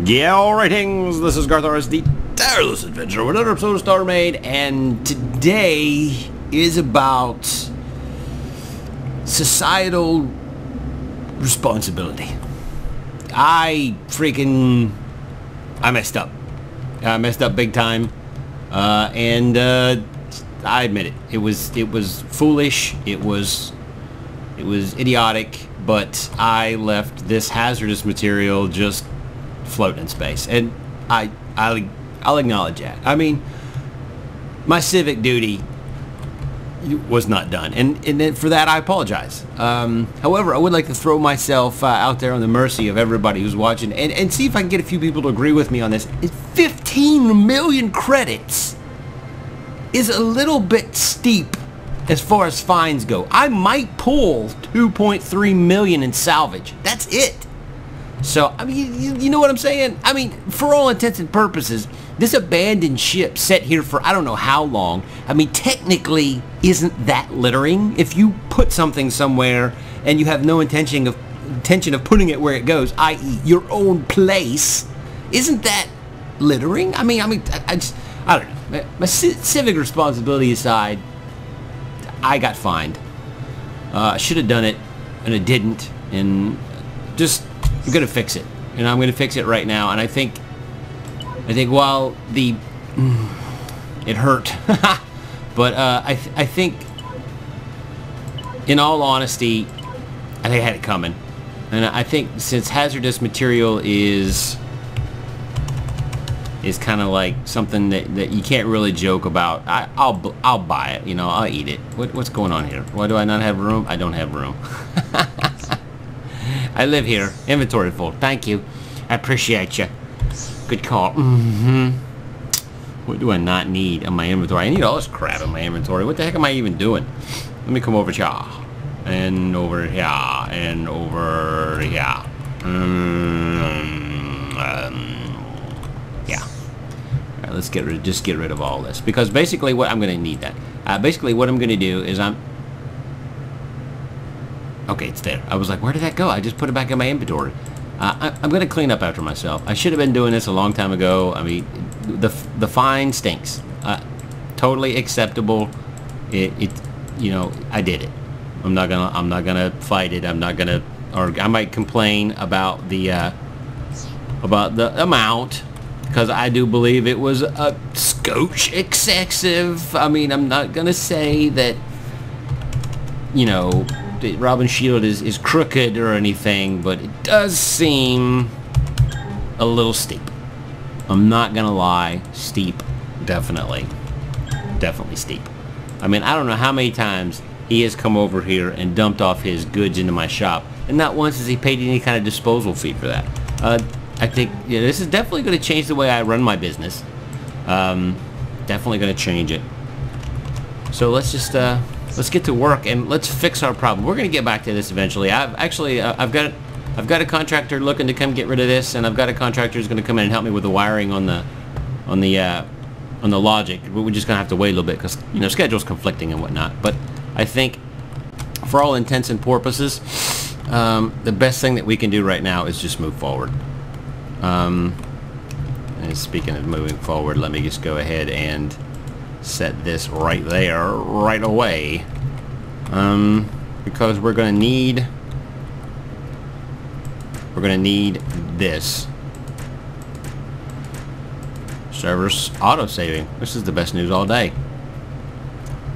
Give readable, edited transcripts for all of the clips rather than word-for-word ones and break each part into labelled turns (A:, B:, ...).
A: Yeah, alright, Hings, this is garthrs, the tireless adventure with another episode of StarMade, and today is about societal responsibility. I messed up. I messed up big time, and I admit it. It was foolish. It was idiotic. But I left this hazardous material just floating in space, and I'll acknowledge that. I mean, my civic duty was not done, and then for that I apologize. However, I would like to throw myself out there on the mercy of everybody who's watching, and see if I can get a few people to agree with me on this. 15 million credits is a little bit steep as far as fines go. I might pull 2.3 million in salvage. That's it. So, I mean, you know what I'm saying? I mean, for all intents and purposes, this abandoned ship set here for I don't know how long, I mean, technically isn't that littering. If you put something somewhere and you have no intention of putting it where it goes, i.e. your own place, isn't that littering? I mean, I don't know. My civic responsibility aside, I got fined. I should have done it, and I didn't. And I'm gonna fix it. And I'm gonna fix it right now. And I think while it hurt, but I think, in all honesty, I think I had it coming. And I think since hazardous material is kind of like something that you can't really joke about, I'll buy it, you know, I'll eat it. What's going on here? Why do I not have room? I don't have room. I live here. Inventory full. Thank you. I appreciate you. Good call. What do I not need in my inventory? I need all this crap in my inventory. What the heck am I even doing? Let me come over here. And over here. And over here. Yeah. Alright, let's just get rid of all this. Because basically what I'm going to need that. Basically what I'm going to do is okay, it's there. I was like, where did that go? I just put it back in my inventory. I'm going to clean up after myself. I should have been doing this a long time ago. I mean, the fine stinks. Totally acceptable. You know, I did it. I'm not gonna fight it. I'm not gonna, or I might complain about the amount, because I do believe it was a skosh excessive. I mean, I'm not gonna say that, you know, Robin Shield is crooked or anything, but it does seem a little steep. I'm not gonna lie, steep, definitely steep. I mean, I don't know how many times he has come over here and dumped off his goods into my shop, and not once has he paid any kind of disposal fee for that. I think, yeah, this is definitely going to change the way I run my business. Definitely going to change it. So let's just let's get to work and let's fix our problem. We're going to get back to this eventually. I've got a contractor looking to come get rid of this, and I've got a contractor who's going to come in and help me with the wiring on the logic. We're just going to have to wait a little bit because, you know, schedule's conflicting and whatnot. But I think, for all intents and purposes, the best thing that we can do right now is just move forward. And speaking of moving forward, let me just go ahead and set this right there, right away. Because we're gonna need this. Server's auto-saving. This is the best news all day.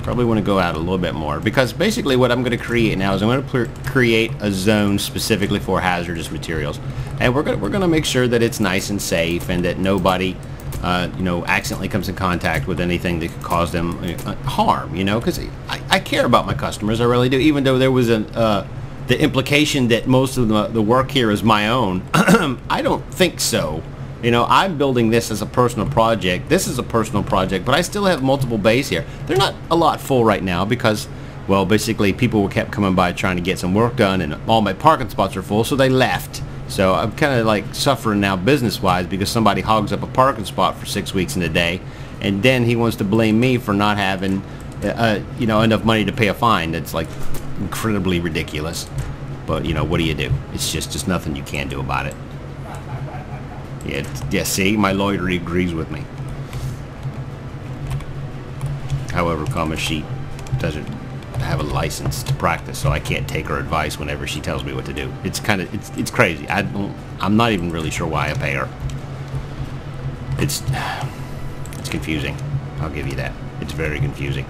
A: Probably want to go out a little bit more, because basically what I'm going to create now is I'm going to create a zone specifically for hazardous materials, and we're going to make sure that it's nice and safe, and that nobody you know, accidentally comes in contact with anything that could cause them harm, you know, because I care about my customers, I really do, even though there was the implication that most of the work here is my own. I don't think so. You know, I'm building this as a personal project. This is a personal project, but I still have multiple bays here. They're not a lot full right now because, well, basically people kept coming by trying to get some work done, and all my parking spots are full, so they left. So I'm kind of like suffering now business-wise because somebody hogs up a parking spot for 6 weeks in a day, and then he wants to blame me for not having, you know, enough money to pay a fine. That's like incredibly ridiculous. But, you know, what do you do? It's just nothing you can do about it. Yeah, see, my lawyer agrees with me. However, she doesn't have a license to practice, so I can't take her advice whenever she tells me what to do. It's kind of, it's crazy. I'm not even really sure why I pay her. It's confusing. I'll give you that. It's very confusing.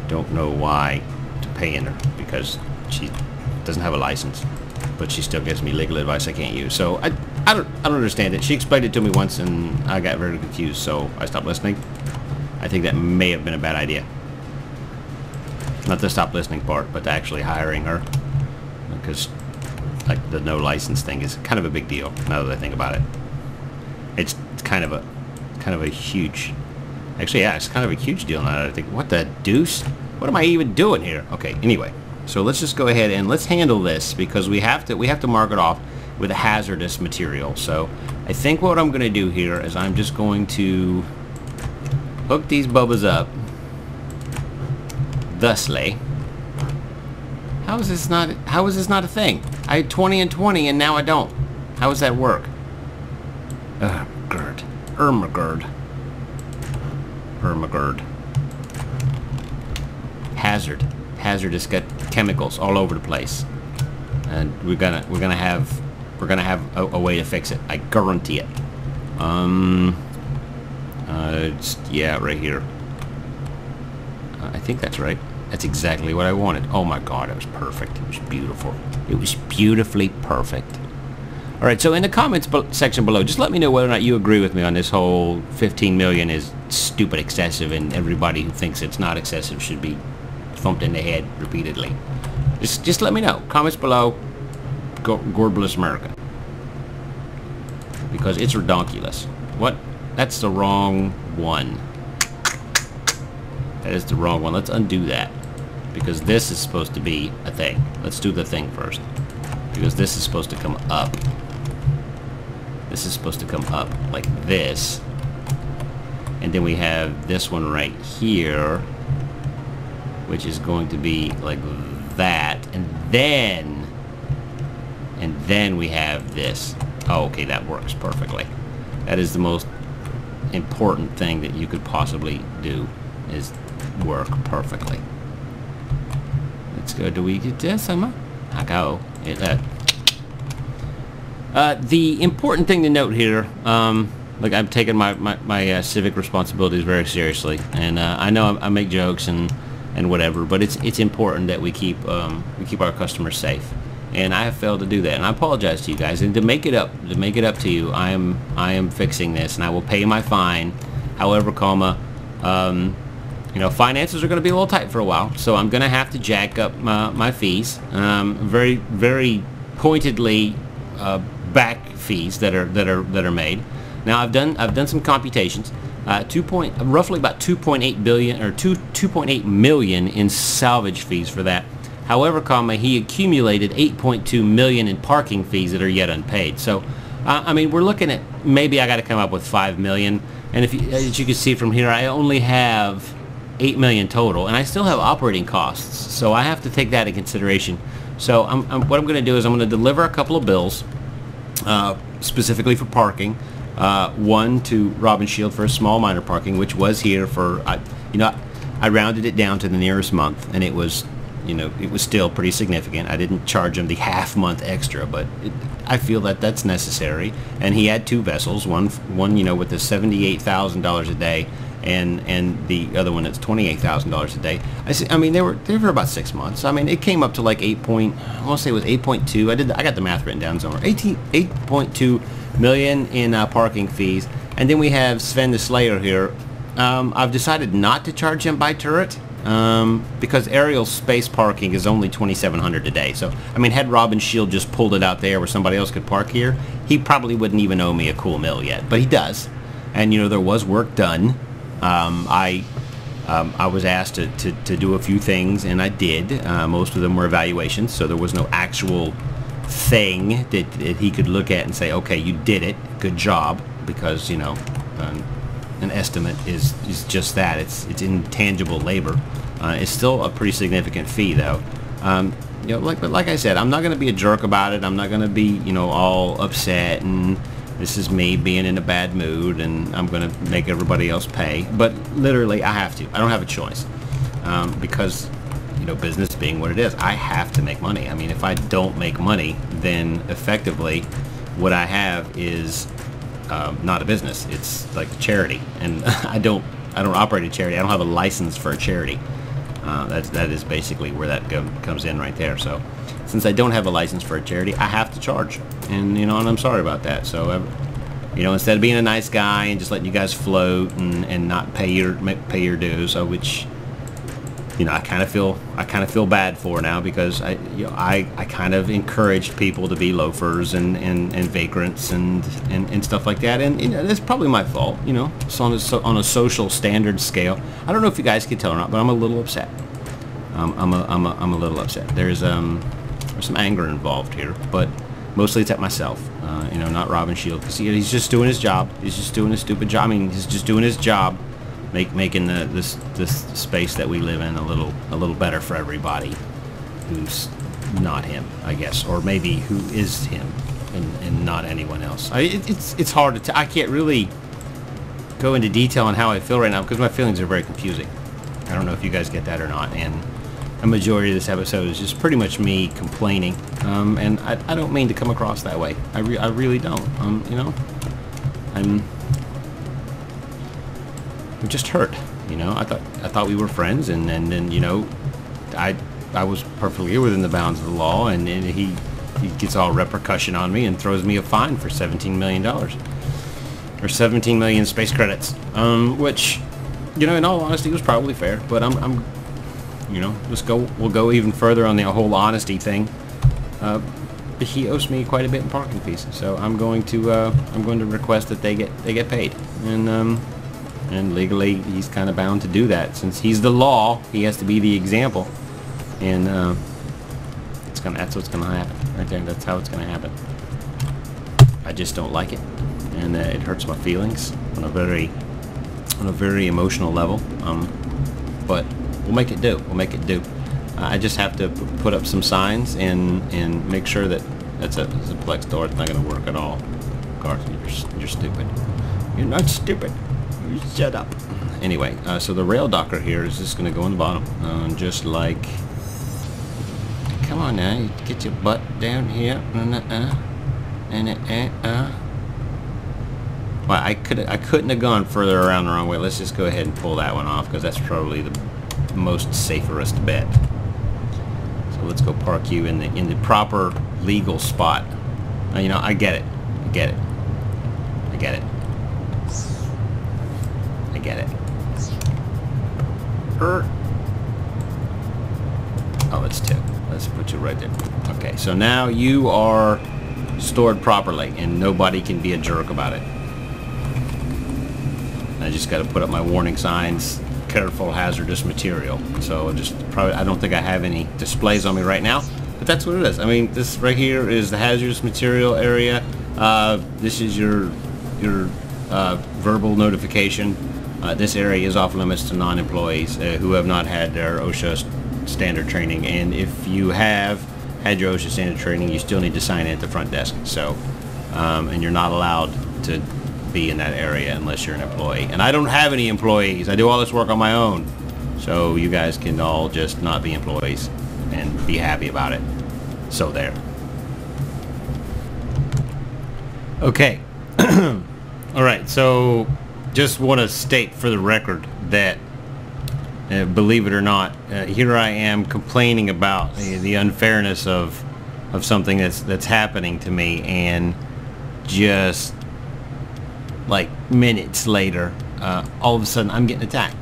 A: Don't know why to pay in her, because she doesn't have a license, but she still gives me legal advice I can't use. So I don't understand it. She explained it to me once and I got very confused, so I stopped listening. I think that may have been a bad idea. Not the stop listening part, but actually hiring her, because like the no license thing is kind of a big deal now that I think about it. It's kind of a huge, actually, yeah, it's kind of a huge deal now that I think, what the deuce? What am I even doing here? Okay, anyway, so let's just go ahead and let's handle this, because we have to mark it off with a hazardous material. So I think what I'm going to do here is I'm just going to hook these bubbas up thusly. How is this not a thing? I had 20 and 20 and now I don't. How does that work? Gerd. Ermagerd. Hazardous got chemicals all over the place. And we're gonna have a way to fix it. I guarantee it. Yeah, right here. I think that's right. That's exactly what I wanted. Oh my god, it was perfect. It was beautiful. It was beautifully perfect. Alright, so in the comments section below, just let me know whether or not you agree with me on this whole 15 million is stupid excessive, and everybody who thinks it's not excessive should be thumped in the head repeatedly. Just let me know. Comments below. God bless America. Because it's redonkulous. What? That's the wrong one. That is the wrong one. Let's undo that. Because this is supposed to be a thing. Let's do the thing first. Because this is supposed to come up. This is supposed to come up like this. And then we have this one right here, which is going to be like that. And then we have this. Oh, okay, that works perfectly. That is the most important thing that you could possibly do, is work perfectly. Let's go. Do we get this? I go. The important thing to note here, like I'm taking my civic responsibilities very seriously, and I know I make jokes and whatever, but it's important that we keep our customers safe, and I have failed to do that, and I apologize to you guys. And to make it up to you, I am fixing this, and I will pay my fine. However, you know, finances are going to be a little tight for a while, so I'm going to have to jack up my fees, very, very pointedly back fees that are made. Now I've done some computations. Roughly about 2.8 billion or 2.8 million in salvage fees for that. However, he accumulated 8.2 million in parking fees that are yet unpaid. So, I mean, we're looking at maybe I got to come up with 5 million. And as you can see from here, I only have 8 million total, and I still have operating costs, so I have to take that in consideration. So what I'm going to do is I'm going to deliver a couple of bills, specifically for parking. One to Robin Shield for a small minor parking, which was here for, I rounded it down to the nearest month, and it was, it was still pretty significant. I didn't charge him the half month extra, but I feel that that's necessary. And he had two vessels, one with the $78,000 a day, and the other one that's $28,000 a day. I mean, they were for about 6 months. I mean, it came up to like I want to say it was 8.2. I got the math written down somewhere. 8.2 million in parking fees, and then we have Sven the Slayer here. I've decided not to charge him by turret because aerial space parking is only $2,700 a day. So I mean, had Robin Shield just pulled it out there where somebody else could park here, he probably wouldn't even owe me a cool mill yet, but he does. And there was work done. I was asked to do a few things, and I did. Most of them were evaluations, so there was no actual thing that he could look at and say, okay, you did it, good job, because an estimate is just that. It's intangible labor. It's still a pretty significant fee, though. But like I said, I'm not going to be a jerk about it. I'm not going to be all upset and This is me being in a bad mood, and I'm going to make everybody else pay. But literally, I have to. I don't have a choice. Because, you know, business being what it is, I have to make money. I mean, if I don't make money, then effectively what I have is not a business. It's like a charity. And I don't operate a charity. I don't have a license for a charity. That is basically where that comes in right there. So since I don't have a license for a charity, I have to charge, and you know, and I'm sorry about that. So you know, instead of being a nice guy and just letting you guys float and not pay your dues, which, you know, I kind of feel bad for now, because I kind of encouraged people to be loafers and vagrants and stuff like that, and you know, that's probably my fault. You know, so on a social standard scale, I don't know if you guys can tell or not, but I'm a little upset. I'm a little upset. There's some anger involved here, but mostly it's at myself. You know, not Robin Shield, because he's just doing his job. He's just doing his stupid job. I mean, he's just doing his job, making this space that we live in a little better for everybody who's not him, I guess, or maybe who is him and not anyone else. It's hard to I can't really go into detail on how I feel right now, because my feelings are very confusing. I don't know if you guys get that or not, and a majority of this episode is just pretty much me complaining, and I don't mean to come across that way. I really don't. You know, I'm just hurt. You know, I thought we were friends, and then you know, I was perfectly within the bounds of the law, and he gets all repercussion on me and throws me a fine for $17 million or 17 million space credits, which, you know, in all honesty, was probably fair. But I'm you know, we'll go even further on the whole honesty thing. He owes me quite a bit in parking fees, so I'm going to request that they get paid, and legally he's kind of bound to do that, since he's the law. He has to be the example, and that's what's gonna happen right there. That's how it's gonna happen. I just don't like it, and it hurts my feelings on a very emotional level. But we'll make it do. We'll make it do. I just have to put up some signs and make sure that that's a plex door. It's not going to work at all. Garth, you're stupid. You're not stupid. You shut up. Anyway, so the rail docker here is just going to go on the bottom, just like. Come on now, you get your butt down here. Well, I couldn't have gone further around the wrong way. Let's just go ahead and pull that one off, because that's probably the most saferest bet. So let's go park you in the proper legal spot. You know, I get it. I get it. I get it. I get it. Oh, it's 2. Let's put you right there. Okay, so now you are stored properly, and nobody can be a jerk about it. I just got to put up my warning signs. Careful, hazardous material. So I don't think I have any displays on me right now, but that's what it is. I mean, this right here is the hazardous material area. This is your verbal notification. This area is off limits to non-employees who have not had their OSHA standard training, and if you have had your OSHA standard training, you still need to sign in at the front desk. So, and you're not allowed to be in that area unless you're an employee, and I don't have any employees. I do all this work on my own, so you guys can all just not be employees and be happy about it. So there. Okay. All right, so just want to state for the record that believe it or not, here I am complaining about the unfairness of something that's happening to me, and just like minutes later, all of a sudden I'm getting attacked.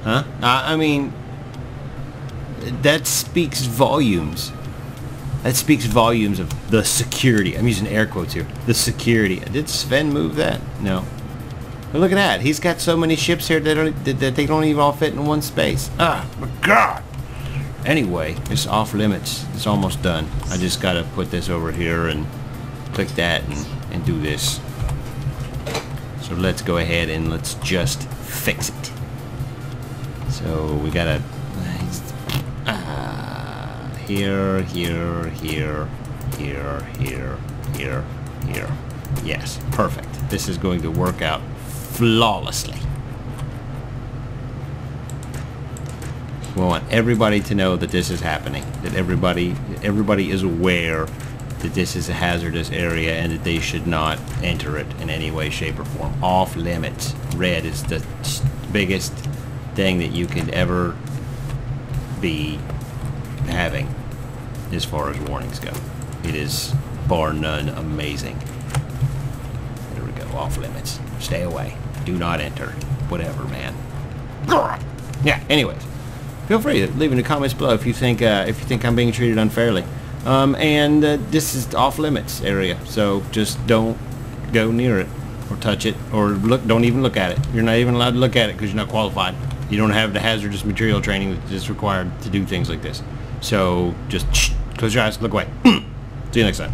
A: Huh? I mean, that speaks volumes. That speaks volumes of the security. I'm using air quotes here. The security. Did Sven move that? No. But look at that. He's got so many ships here that they don't even all fit in one space. Ah, my God. Anyway, it's off limits. It's almost done. I just got to put this over here and click that and do this. So let's go ahead and let's just fix it. So we gotta here, here, here, here, here, here, here. Yes, perfect. This is going to work out flawlessly. We want everybody to know that this is happening, that everybody is aware that this is a hazardous area and that they should not enter it in any way, shape, or form. Off limits. Red is the biggest thing that you could ever be having as far as warnings go. It is bar none amazing. There we go. Off limits. Stay away. Do not enter. Whatever, man. Yeah. Anyways, feel free to leave in the comments below if you think I'm being treated unfairly. This is off limits area, so just don't go near it or touch it or don't even look at it. You're not even allowed to look at it because you're not qualified. You don't have the hazardous material training that is required to do things like this. So just close your eyes, look away. See you next time.